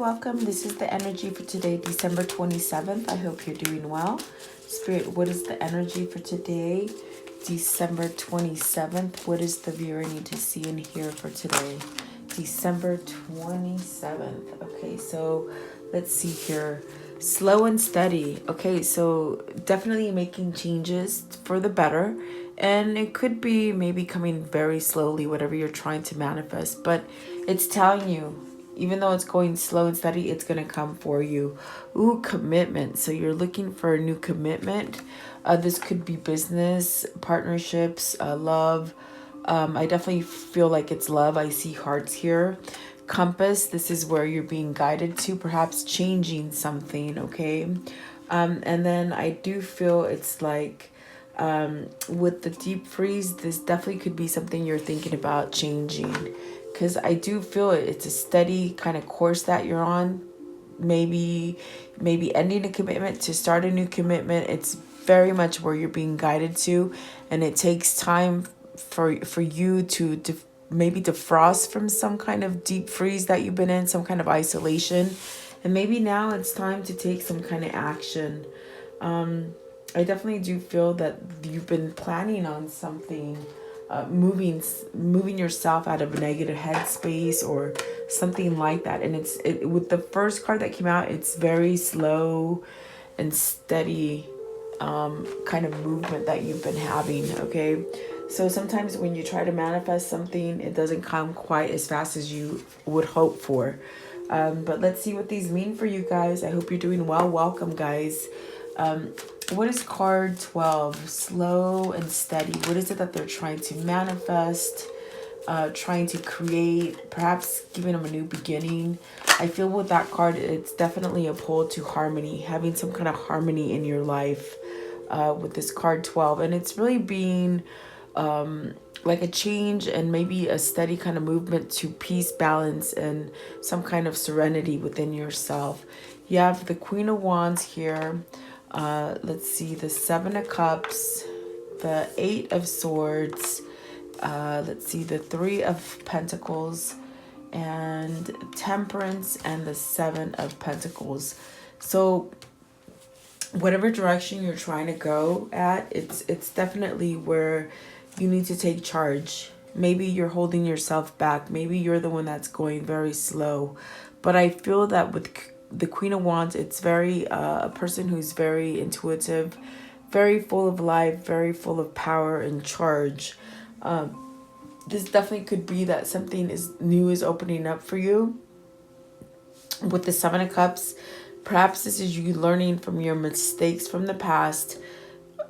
welcome. This is the energy for today, December 27th. I hope you're doing well. Spirit, what is the energy for today, December 27th? What is the viewer need to see and hear for today, December 27th? Okay, so let's see here. Slow and steady. Okay, so definitely making changes for the better. And it could be maybe coming very slowly, whatever you're trying to manifest. But it's telling you, even though it's going slow and steady, it's going to come for you. Ooh, commitment. So you're looking for a new commitment. This could be business, partnerships, love. I definitely feel like it's love. I see hearts here. Compass, this is where you're being guided to, perhaps changing something, okay? And then I do feel it's like with the deep freeze, this definitely could be something you're thinking about changing. Because I do feel it's a steady kind of course that you're on. Maybe ending a commitment to start a new commitment. It's very much where you're being guided to. And it takes time for you to maybe defrost from some kind of deep freeze that you've been in, some kind of isolation. And maybe now it's time to take some kind of action. I definitely do feel that you've been planning on something, moving yourself out of a negative headspace or something like that. And with the first card that came out, it's very slow and steady kind of movement that you've been having, okay? So sometimes when you try to manifest something, it doesn't come quite as fast as you would hope for. But let's see what these mean for you guys. I hope you're doing well. Welcome, guys. What is card 12? Slow and steady. What is it that they're trying to manifest? Trying to create, perhaps giving them a new beginning. I feel with that card, it's definitely a pull to harmony, having some kind of harmony in your life with this card 12. And it's really being like a change and maybe a steady kind of movement to peace, balance, and some kind of serenity within yourself. You have the Queen of Wands here. Let's see, the Seven of Cups, the Eight of Swords, let's see, the Three of Pentacles, and Temperance, and the Seven of Pentacles. So whatever direction you're trying to go at, it's definitely where you need to take charge. Maybe you're holding yourself back. Maybe you're the one that's going very slow. But I feel that with the Queen of Wands, it's very a person who's very intuitive, very full of life, very full of power and charge. This definitely could be that something new is opening up for you. With the Seven of Cups, perhaps this is you learning from your mistakes from the past,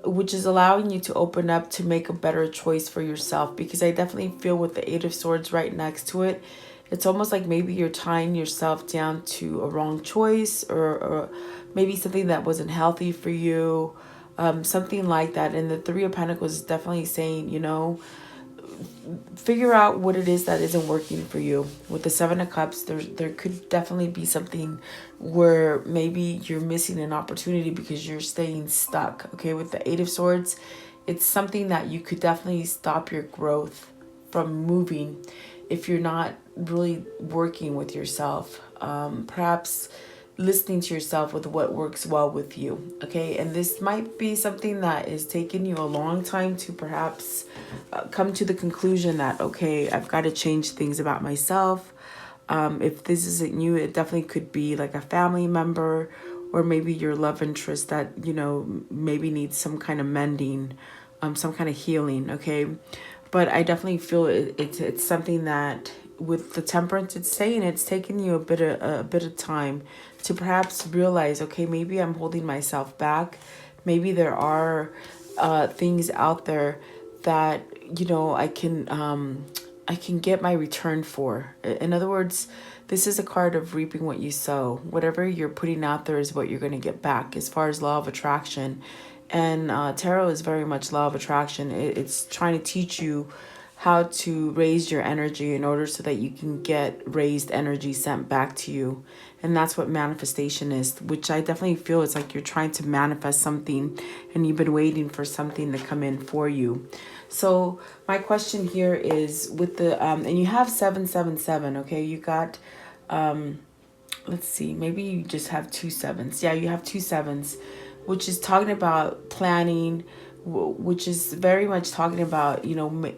which is allowing you to open up to make a better choice for yourself. Because I definitely feel with the Eight of Swords right next to it, it's almost like maybe you're tying yourself down to a wrong choice, or maybe something that wasn't healthy for you, something like that. And the Three of Pentacles is definitely saying, figure out what it is that isn't working for you. With the Seven of Cups, there could definitely be something where maybe you're missing an opportunity because you're staying stuck. Okay, with the Eight of Swords, it's something that you could definitely stop your growth from moving if you're not really working with yourself. Perhaps listening to yourself with what works well with you. Okay, and this might be something that is taking you a long time to perhaps come to the conclusion that, okay, I've got to change things about myself. If this isn't you, it definitely could be like a family member, or maybe your love interest that, maybe needs some kind of mending, some kind of healing. Okay, but I definitely feel it's something that with the Temperance, it's saying it's taken you a bit of time to perhaps realize, okay, maybe I'm holding myself back. Maybe there are things out there that I can get my return for. In other words, this is a card of reaping what you sow. Whatever you're putting out there is what you're going to get back, as far as law of attraction. And tarot is very much law of attraction. It's trying to teach you how to raise your energy in order so that you can get raised energy sent back to you. And that's what manifestation is, which I definitely feel it's like you're trying to manifest something and you've been waiting for something to come in for you. So my question here is with the, and you have 777, okay? You got let's see, maybe you just have 2 7s. Yeah, you have 2 7s, which is talking about planning, which is very much talking about,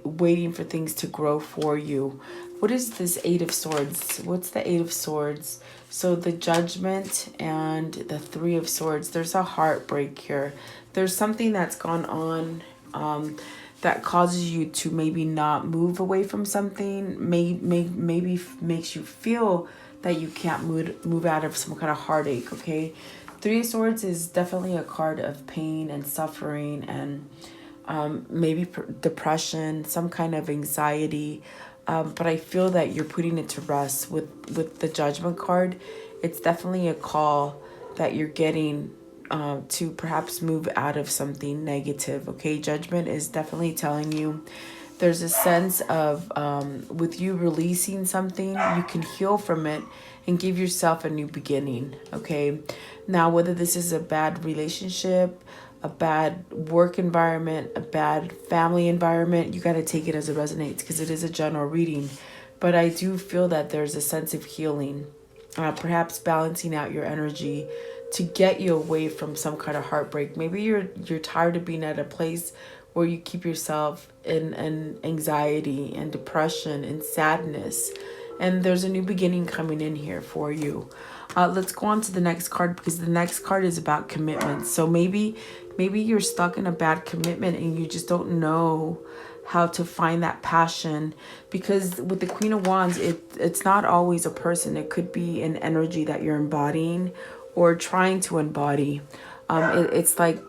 waiting for things to grow for you. What is this 8 of Swords? What's the 8 of Swords? So the Judgment and the 3 of Swords. There's a heartbreak here. There's something that's gone on, that causes you to maybe not move away from something. Maybe makes you feel that you can't move out of some kind of heartache. Okay, 3 of Swords is definitely a card of pain and suffering, and maybe depression, some kind of anxiety. But I feel that you're putting it to rest with the Judgment card. It's definitely a call that you're getting, to perhaps move out of something negative. Okay, Judgment is definitely telling you there's a sense of, with you releasing something, you can heal from it and give yourself a new beginning. Okay, now whether this is a bad relationship, a bad work environment, a bad family environment, you got to take it as it resonates, because it is a general reading. But I do feel that there's a sense of healing, perhaps balancing out your energy to get you away from some kind of heartbreak. Maybe you're tired of being at a place where you keep yourself in anxiety and depression and sadness. And there's a new beginning coming in here for you. Let's go on to the next card, because the next card is about commitment. So maybe you're stuck in a bad commitment and you just don't know how to find that passion, because with the Queen of Wands, it's not always a person. It could be an energy that you're embodying or trying to embody. It's like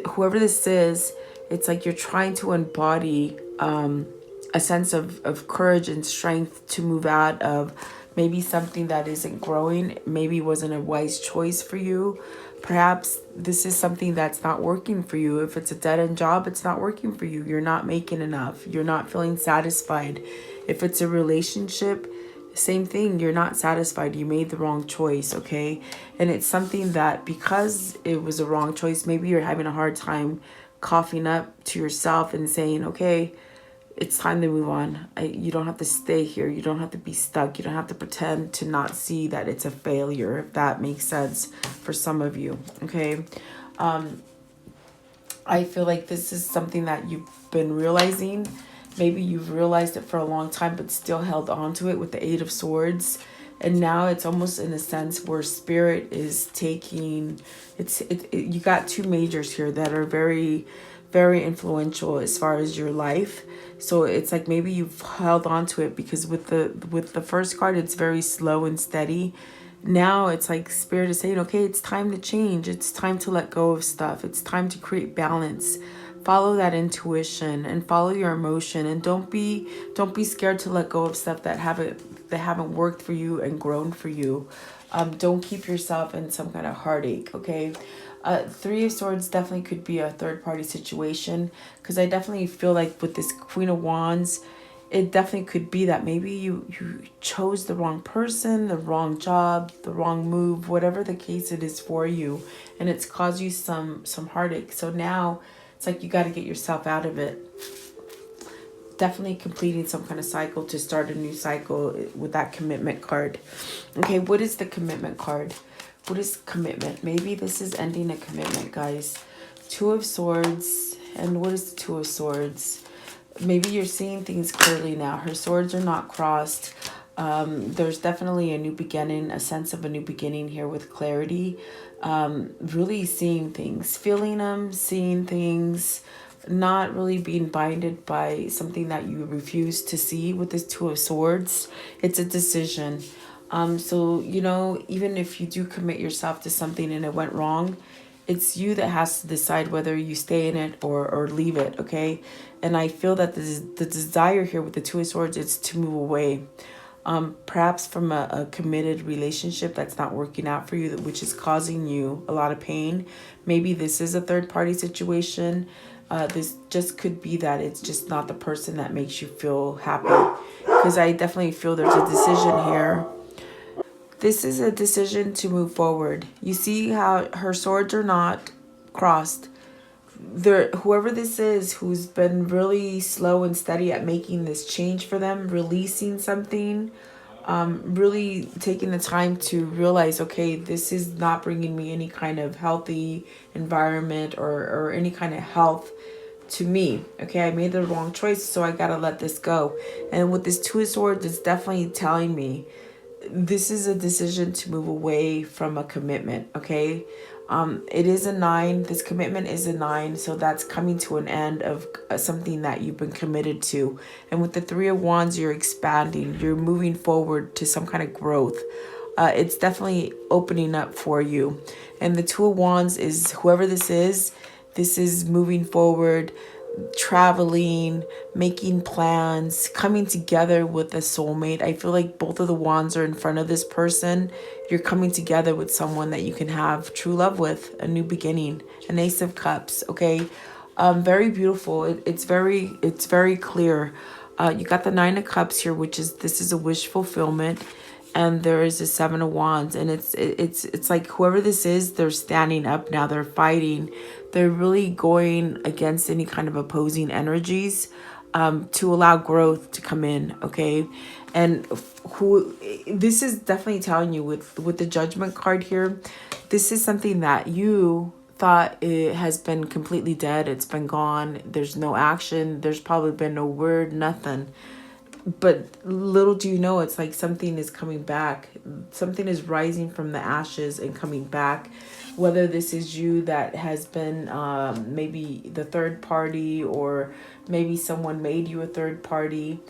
whoever this is, it's like you're trying to embody a sense of courage and strength to move out of maybe something that isn't growing, maybe wasn't a wise choice for you. Perhaps this is something that's not working for you. If it's a dead-end job, it's not working for you. You're not making enough. You're not feeling satisfied. If it's a relationship, same thing. You're not satisfied. You made the wrong choice, okay? And it's something that, because it was a wrong choice, maybe you're having a hard time coughing up to yourself and saying, okay, it's time to move on. You don't have to stay here. You don't have to be stuck. You don't have to pretend to not see that it's a failure, if that makes sense for some of you, okay? I feel like this is something that you've been realizing. Maybe you've realized it for a long time, but still held on to it with the 8 of Swords. And now it's almost in a sense where Spirit is taking, you got 2 majors here that are very, very influential as far as your life. So it's like maybe you've held on to it, because with the first card, it's very slow and steady. Now it's like Spirit is saying, okay, it's time to change. It's time to let go of stuff. It's time to create balance. Follow that intuition and follow your emotion, and don't be scared to let go of stuff that haven't worked for you and grown for you. Don't keep yourself in some kind of heartache, okay? 3 of Swords definitely could be a third-party situation, because I definitely feel like with this Queen of Wands, it definitely could be that maybe you chose the wrong person, the wrong job, the wrong move, whatever the case it is for you, and it's caused you some heartache. So now it's like you got to get yourself out of it. Definitely completing some kind of cycle to start a new cycle with that Commitment card. Okay, what is the Commitment card? What is commitment? Maybe this is ending a commitment, guys. 2 of Swords. And what is the 2 of Swords? Maybe you're seeing things clearly now. Her swords are not crossed. There's definitely a new beginning, a sense of a new beginning here with clarity. Really seeing things, feeling them, seeing things, not really being binded by something that you refuse to see with this 2 of Swords. It's a decision. So, even if you do commit yourself to something and it went wrong, it's you that has to decide whether you stay in it or leave it, okay? And I feel that the desire here with the 2 of Swords is to move away. Perhaps from a committed relationship that's not working out for you, which is causing you a lot of pain. Maybe this is a third-party situation. This just could be that it's just not the person that makes you feel happy. Because I definitely feel there's a decision here. This is a decision to move forward. You see how her swords are not crossed. Whoever this is who's been really slow and steady at making this change for them, releasing something, really taking the time to realize, okay, this is not bringing me any kind of healthy environment or any kind of health to me. Okay, I made the wrong choice, so I gotta let this go. And with this Two of Swords, it's definitely telling me this is a decision to move away from a commitment. Okay, it is a 9. This commitment is a 9, so that's coming to an end of something that you've been committed to. And with the Three of Wands, you're expanding, you're moving forward to some kind of growth. It's definitely opening up for you. And the Two of Wands is whoever this is moving forward, traveling, making plans, coming together with a soulmate. I feel like both of the wands are in front of this person. You're coming together with someone that you can have true love with, a new beginning, an Ace of Cups. Okay, very beautiful. It's very clear. You got the Nine of Cups here, which is, this is a wish fulfillment. And there is a Seven of Wands, and it's like whoever this is, they're standing up now. They're fighting. They're really going against any kind of opposing energies, to allow growth to come in. Okay, and who this is definitely telling you with the Judgment card here, this is something that you thought it has been completely dead. It's been gone. There's no action. There's probably been no word, nothing. But little do you know, it's like something is coming back. Something is rising from the ashes and coming back. Whether this is you that has been maybe the third party, or maybe someone made you a third party,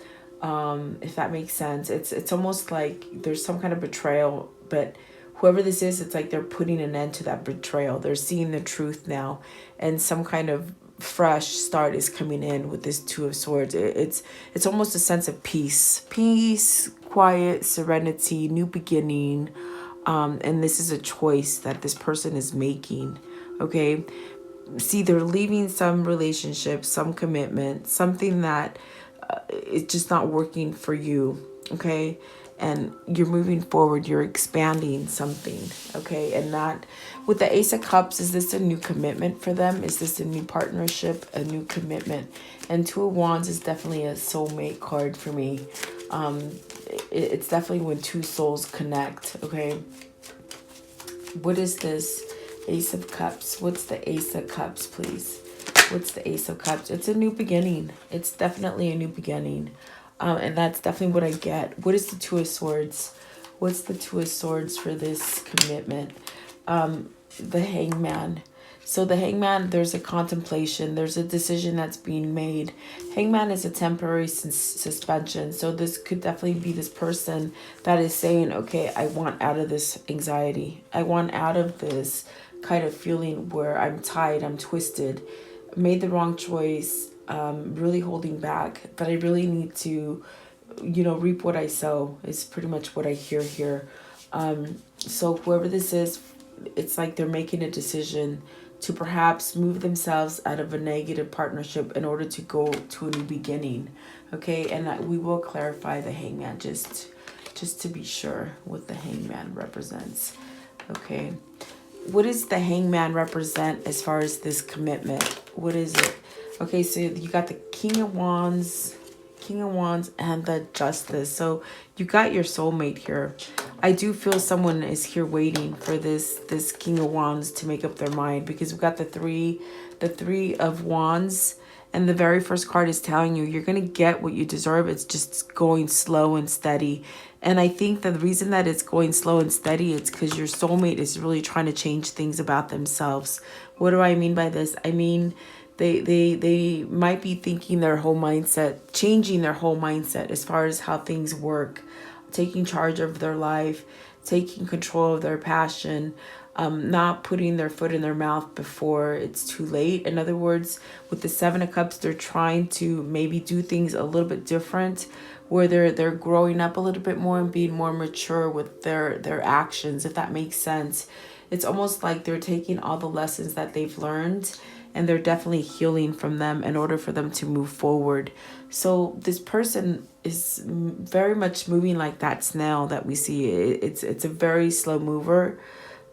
if that makes sense. It's almost like there's some kind of betrayal, but whoever this is, it's like they're putting an end to that betrayal. They're seeing the truth now, and some kind of fresh start is coming in with this Two of Swords. It's almost a sense of peace, quiet, serenity, new beginning. And this is a choice that this person is making. Okay, see, they're leaving some relationship, some commitment, something that is just not working for you. Okay, and you're moving forward, you're expanding something. Okay, and that with the Ace of Cups, is this a new commitment for them? Is this a new partnership, a new commitment? And Two of Wands is definitely a soulmate card for me. It's definitely when two souls connect. Okay, what is this Ace of Cups? What's the Ace of Cups, please? What's the Ace of Cups? It's a new beginning. It's definitely a new beginning. And that's definitely what I get. What is the Two of Swords? What's the Two of Swords for this commitment? The Hangman. So the Hangman, there's a contemplation. There's a decision that's being made. Hangman is a temporary suspension. So this could definitely be this person that is saying, okay, I want out of this anxiety. I want out of this kind of feeling where I'm tied, I'm twisted, made the wrong choice, really holding back, but I really need to, reap what I sow is pretty much what I hear here. So whoever this is, it's like they're making a decision to perhaps move themselves out of a negative partnership in order to go to a new beginning. Okay, and we will clarify the Hangman just to be sure what the Hangman represents. Okay, what does the Hangman represent as far as this commitment? What is it? Okay, so you got the King of Wands, and the Justice. So you got your soulmate here. I do feel someone is here waiting for this King of Wands to make up their mind, because we've got the three of Wands, and the very first card is telling you you're going to get what you deserve. It's just going slow and steady. And I think the reason that it's going slow and steady, it's because your soulmate is really trying to change things about themselves. What do I mean by this? I mean, they might be thinking their whole mindset, changing their whole mindset as far as how things work, taking charge of their life, taking control of their passion, not putting their foot in their mouth before it's too late. In other words, with the Seven of Cups, they're trying to maybe do things a little bit different, where they're growing up a little bit more and being more mature with their actions, if that makes sense. It's almost like they're taking all the lessons that they've learned, and they're definitely healing from them in order for them to move forward. So this person is very much moving like that snail that we see. It's a very slow mover,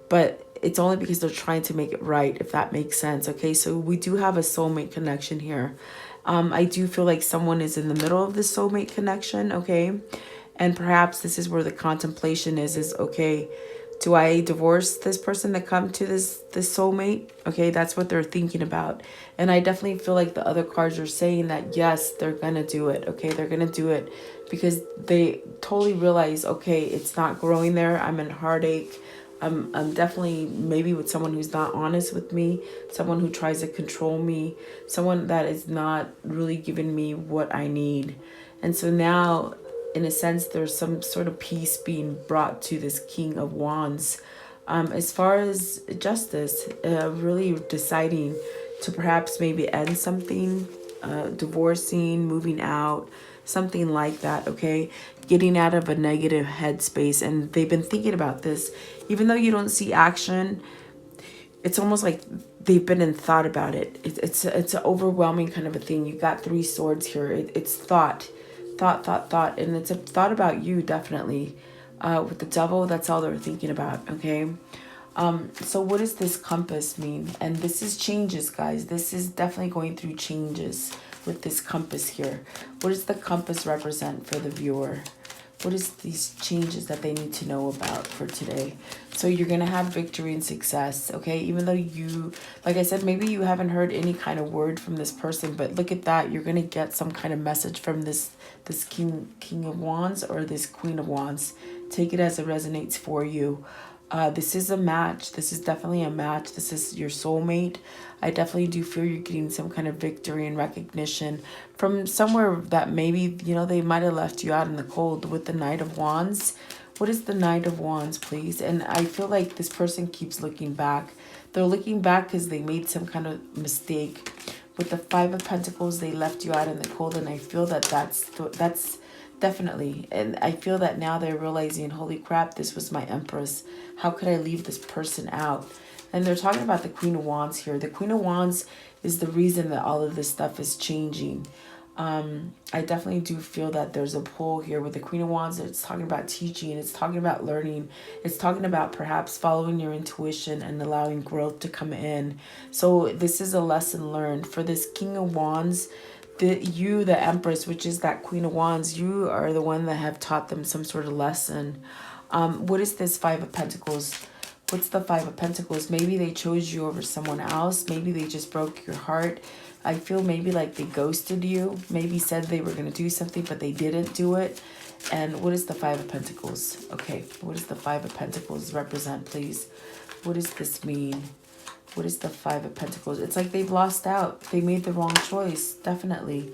but it's only because they're trying to make it right, if that makes sense. Okay, so we do have a soulmate connection here. I do feel like someone is in the middle of the soulmate connection, okay? And perhaps this is where the contemplation is okay, do I divorce this person that come to this soulmate? Okay, that's what they're thinking about. And I definitely feel like the other cards are saying that yes, they're gonna do it. Okay, they're gonna do it because they totally realize, okay, it's not growing there. I'm in heartache. I'm definitely maybe with someone who's not honest with me, someone who tries to control me, someone that is not really giving me what I need. And so now, in a sense, there's some sort of peace being brought to this King of Wands. As far as justice, really deciding to perhaps maybe end something, divorcing, moving out, something like that, okay? Getting out of a negative headspace. And they've been thinking about this. Even though you don't see action, it's almost like they've been in thought about it. It's an overwhelming kind of a thing. You got 3 swords here. It's thought. And it's a thought about you, definitely. With the devil, that's all they're thinking about, okay? So what does this compass mean? And this is changes, guys. This is definitely going through changes with this compass here. What does the compass represent for the viewer? What is these changes that they need to know about for today? So you're going to have victory and success, okay? Even though you, like I said, maybe you haven't heard any kind of word from this person, but look at that. You're going to get some kind of message from this King of Wands or this Queen of Wands. Take it as it resonates for you. This is a match. This is definitely a match. This is your soulmate. I definitely do feel you're getting some kind of victory and recognition from somewhere that maybe, you know, they might have left you out in the cold with the Knight of Wands. What is the Knight of Wands, please? And I feel like this person keeps looking back. They're looking back because they made some kind of mistake. With the Five of Pentacles, they left you out in the cold, and I feel that that's definitely. And I feel that now they're realizing, holy crap, this was my Empress. How could I leave this person out? And they're talking about the Queen of Wands here. The Queen of Wands is the reason that all of this stuff is changing. I definitely do feel that there's a pull here with the Queen of Wands. It's talking about teaching. It's talking about learning. It's talking about perhaps following your intuition and allowing growth to come in. So this is a lesson learned. For this King of Wands, the Empress, which is that Queen of Wands, you are the one that have taught them some sort of lesson. What is this Five of Pentacles? What's the Five of Pentacles? Maybe they chose you over someone else. Maybe they just broke your heart. I feel maybe like they ghosted you. Maybe said they were going to do something, but they didn't do it. And what is the Five of Pentacles? Okay, what does the Five of Pentacles represent, please? What does this mean? What is the Five of Pentacles? It's like they've lost out. They made the wrong choice, definitely.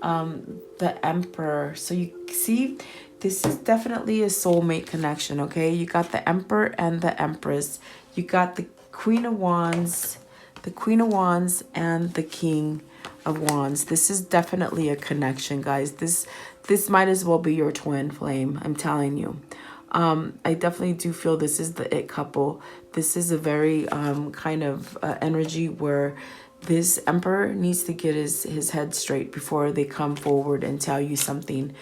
The Emperor. So you see, this is definitely a soulmate connection, okay? You got the Emperor and the Empress. You got the Queen of Wands, and the King of Wands. This is definitely a connection, guys. This might as well be your twin flame, I'm telling you. I definitely do feel this is the it couple. This is a very kind of energy where this Emperor needs to get his head straight before they come forward and tell you something.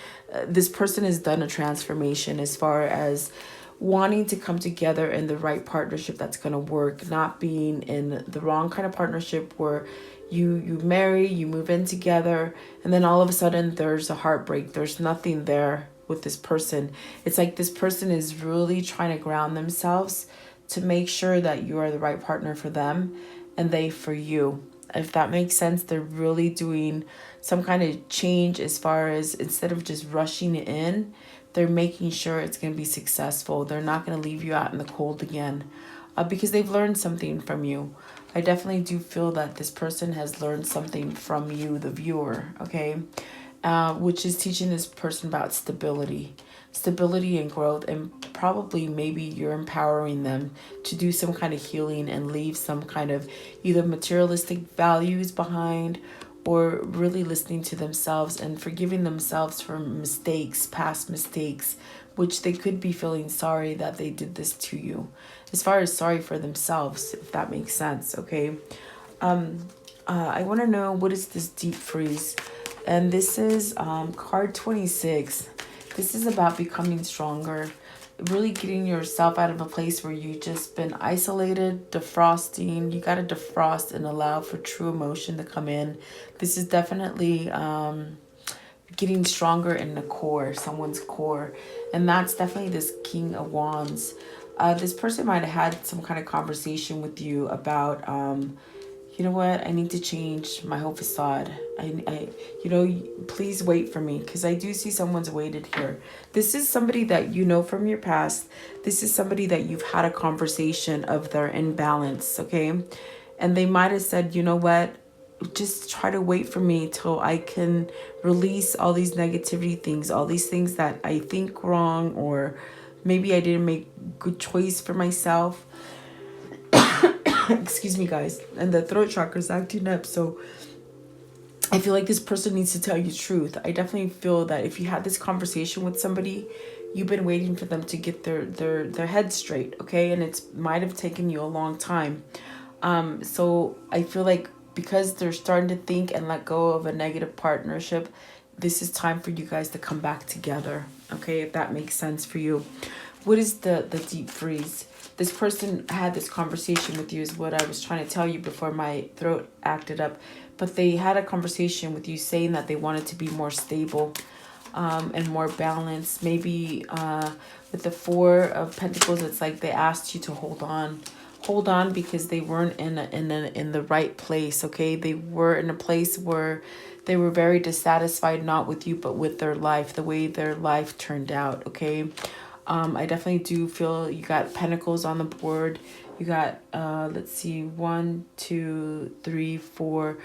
This person has done a transformation as far as wanting to come together in the right partnership that's going to work, not being in the wrong kind of partnership where you marry, you move in together, and then all of a sudden there's a heartbreak. There's nothing there with this person. It's like this person is really trying to ground themselves to make sure that you are the right partner for them and they for you. If that makes sense, they're really doing some kind of change as far as instead of just rushing in, they're making sure it's going to be successful. They're not going to leave you out in the cold again because they've learned something from you. I definitely do feel that this person has learned something from you, the viewer, okay? Which is teaching this person about stability and growth, and probably maybe you're empowering them to do some kind of healing and leave some kind of either materialistic values behind or really listening to themselves and forgiving themselves for mistakes, past mistakes, which they could be feeling sorry that they did this to you. As far as sorry for themselves, if that makes sense, okay? I want to know, what is this deep freeze? And this is card 26. This is about becoming stronger, really getting yourself out of a place where you've just been isolated, defrosting. You got to defrost and allow for true emotion to come in. This is definitely getting stronger in the core, someone's core. And that's definitely this King of Wands. This person might have had some kind of conversation with you about, you know what, I need to change my whole facade. Please wait for me, because I do see someone's waited here. This is somebody that you know from your past. This is somebody that you've had a conversation of their imbalance, okay? And they might have said, you know what, just try to wait for me till I can release all these negativity things, all these things that I think wrong, or maybe I didn't make good choice for myself. Excuse me, guys. And the throat chakra is acting up, so I feel like this person needs to tell you the truth. I definitely feel that if you had this conversation with somebody, you've been waiting for them to get their head straight, okay? And it might have taken you a long time. So I feel like because they're starting to think and let go of a negative partnership, this is time for you guys to come back together, okay? If that makes sense for you. What is the deep freeze? This person had this conversation with you, is what I was trying to tell you before my throat acted up. But they had a conversation with you saying that they wanted to be more stable and more balanced. Maybe with the Four of Pentacles, it's like they asked you to hold on because they weren't in the right place, okay? They were in a place where they were very dissatisfied, not with you, but with their life, the way their life turned out, okay? I definitely do feel you got Pentacles on the board. You got, let's see, 1, 2, 3, 4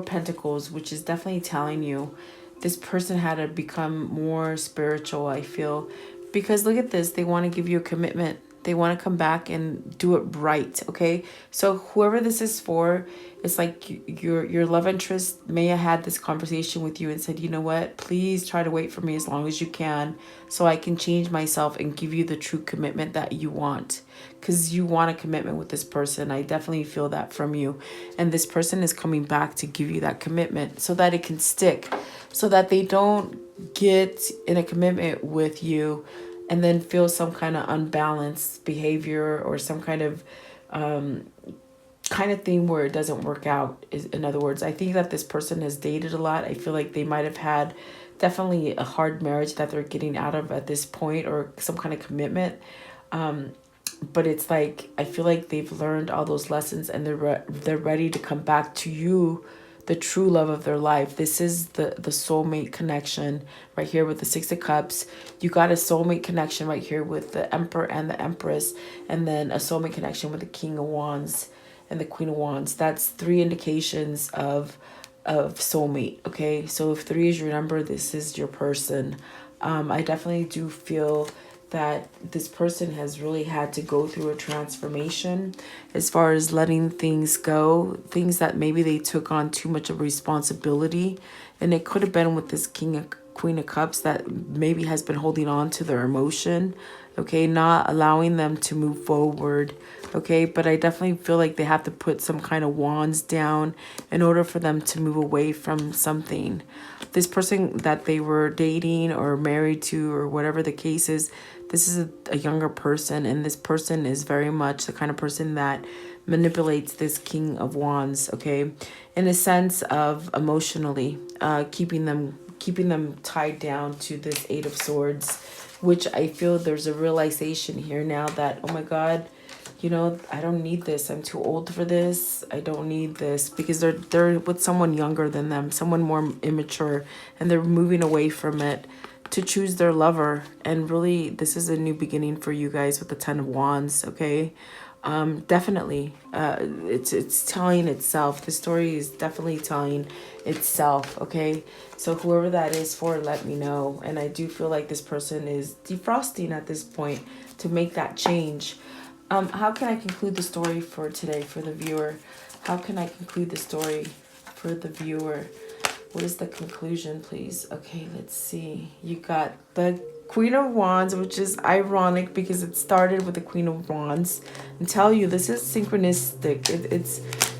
Pentacles, which is definitely telling you this person had to become more spiritual, I feel. Because look at this, they want to give you a commitment. They want to come back and do it right, okay? So whoever this is for, it's like your love interest may have had this conversation with you and said, you know what, please try to wait for me as long as you can so I can change myself and give you the true commitment that you want. Because you want a commitment with this person. I definitely feel that from you. And this person is coming back to give you that commitment so that it can stick, so that they don't get in a commitment with you and then feel some kind of unbalanced behavior or some kind of thing where it doesn't work out. In other words, I think that this person has dated a lot. I feel like they might have had definitely a hard marriage that they're getting out of at this point, or some kind of commitment. But it's like, I feel like they've learned all those lessons and they're ready to come back to you, the true love of their life. This is the soulmate connection right here with the Six of Cups. You got a soulmate connection right here with the Emperor and the Empress, and then a soulmate connection with the King of Wands and the Queen of Wands. That's 3 indications of soulmate, okay? So if 3 is your number, this is your person. I definitely do feel that this person has really had to go through a transformation as far as letting things go, things that maybe they took on too much of responsibility. And it could have been with this Queen of Cups that maybe has been holding on to their emotion, okay, not allowing them to move forward, okay? But I definitely feel like they have to put some kind of wands down in order for them to move away from something. This person that they were dating or married to, or whatever the case is, this is a younger person, and this person is very much the kind of person that manipulates this King of Wands, okay, in a sense of emotionally keeping them tied down to this Eight of Swords, which I feel there's a realization here now that, oh my God, you know, I don't need this. I'm too old for this. I don't need this, because they're with someone younger than them, someone more immature, and they're moving away from it to choose their lover. And really, this is a new beginning for you guys with the Ten of Wands, okay? Definitely, it's telling itself. The story is definitely telling itself, okay? So whoever that is for, let me know. And I do feel like this person is defrosting at this point to make that change. How can I conclude the story for today for the viewer? How can I conclude the story for the viewer? What is the conclusion, please? Okay, let's see. You got the Queen of Wands, which is ironic because it started with the Queen of Wands. And tell you, this is synchronistic.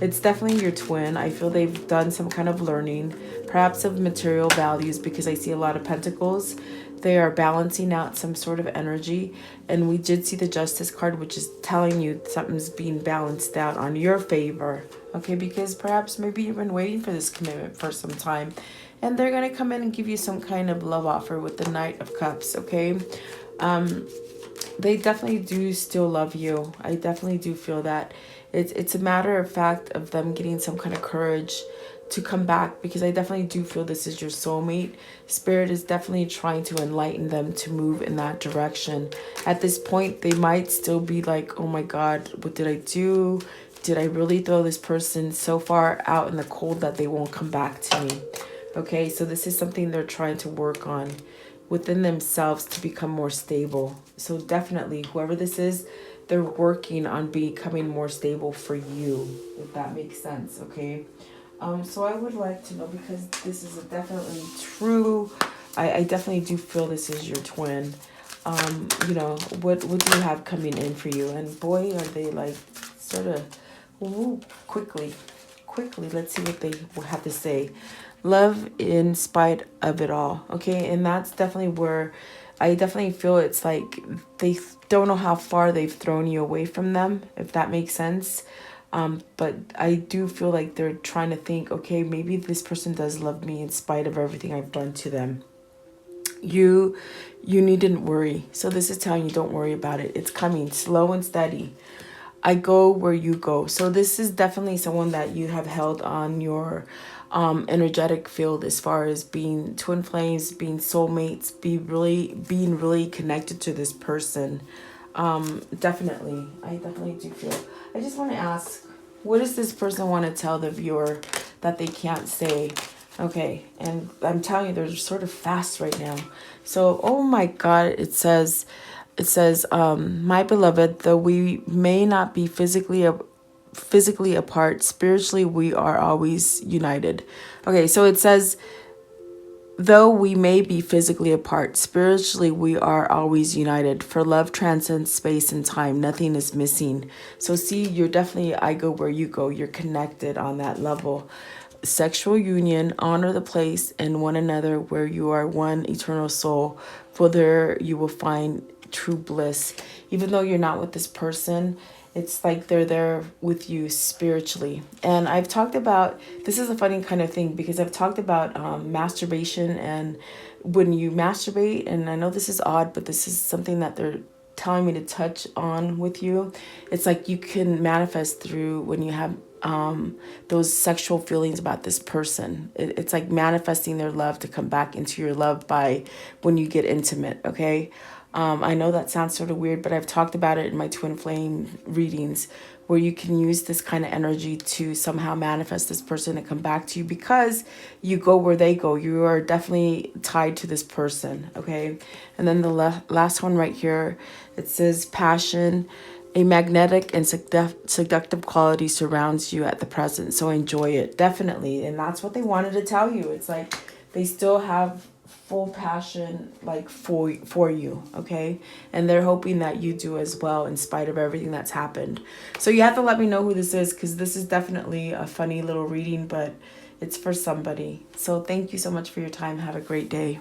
It's definitely your twin. I feel they've done some kind of learning, perhaps of material values, because I see a lot of pentacles. They are balancing out some sort of energy. And we did see the Justice card, which is telling you something's being balanced out on your favor. Okay, because perhaps maybe you've been waiting for this commitment for some time. and they're going to come in and give you some kind of love offer with the Knight of Cups, okay? They definitely do still love you. I definitely do feel that. It's a matter of fact of them getting some kind of courage to come back, because I definitely do feel this is your soulmate. Spirit is definitely trying to enlighten them to move in that direction. At this point, they might still be like, oh my God, what did I do? Did I really throw this person so far out in the cold that they won't come back to me? Okay, so this is something they're trying to work on within themselves to become more stable. So definitely, whoever this is, they're working on becoming more stable for you, if that makes sense, okay? So I would like to know, because this is definitely true. I definitely do feel this is your twin. You know, what do you have coming in for you? And boy, are they like sort of, ooh, quickly, let's see what they have to say. Love in spite of it all, okay? And that's definitely where I definitely feel it's like they don't know how far they've thrown you away from them, if that makes sense. But I do feel like they're trying to think, okay, maybe this person does love me in spite of everything I've done to them. You needn't worry. So this is telling you, don't worry about it. It's coming slow and steady. I go where you go. So this is definitely someone that you have held on your energetic field, as far as being twin flames, being soulmates, being really connected to this person. Definitely. I definitely do feel. I just want to ask, what does this person want to tell the viewer that they can't say? Okay, and I'm telling you, they're sort of fast right now. So, oh my God, it says, my beloved, though we may not be physically apart, spiritually we are always united. Okay, so it says, though we may be physically apart, spiritually we are always united. For love transcends space and time. Nothing is missing. So see, you're definitely, I go where you go. You're connected on that level. Sexual union, honor the place and one another where you are one eternal soul. For there you will find true bliss. Even though you're not with this person, it's like they're there with you spiritually. And I've talked about, this is a funny kind of thing, because I've talked about masturbation, and when you masturbate, and I know this is odd, but this is something that they're telling me to touch on with you. It's like you can manifest through when you have those sexual feelings about this person. It's like manifesting their love to come back into your love by when you get intimate, okay? I know that sounds sort of weird, but I've talked about it in my twin flame readings, where you can use this kind of energy to somehow manifest this person to come back to you, because you go where they go. You are definitely tied to this person, okay? And then the last one right here, it says passion. A magnetic and seductive quality surrounds you at the present, so enjoy it, definitely. And that's what they wanted to tell you. It's like they still have full passion, like for you, okay? And they're hoping that you do as well, in spite of everything that's happened. So you have to let me know who this is, because this is definitely a funny little reading, but it's for somebody. So thank you so much for your time. Have a great day.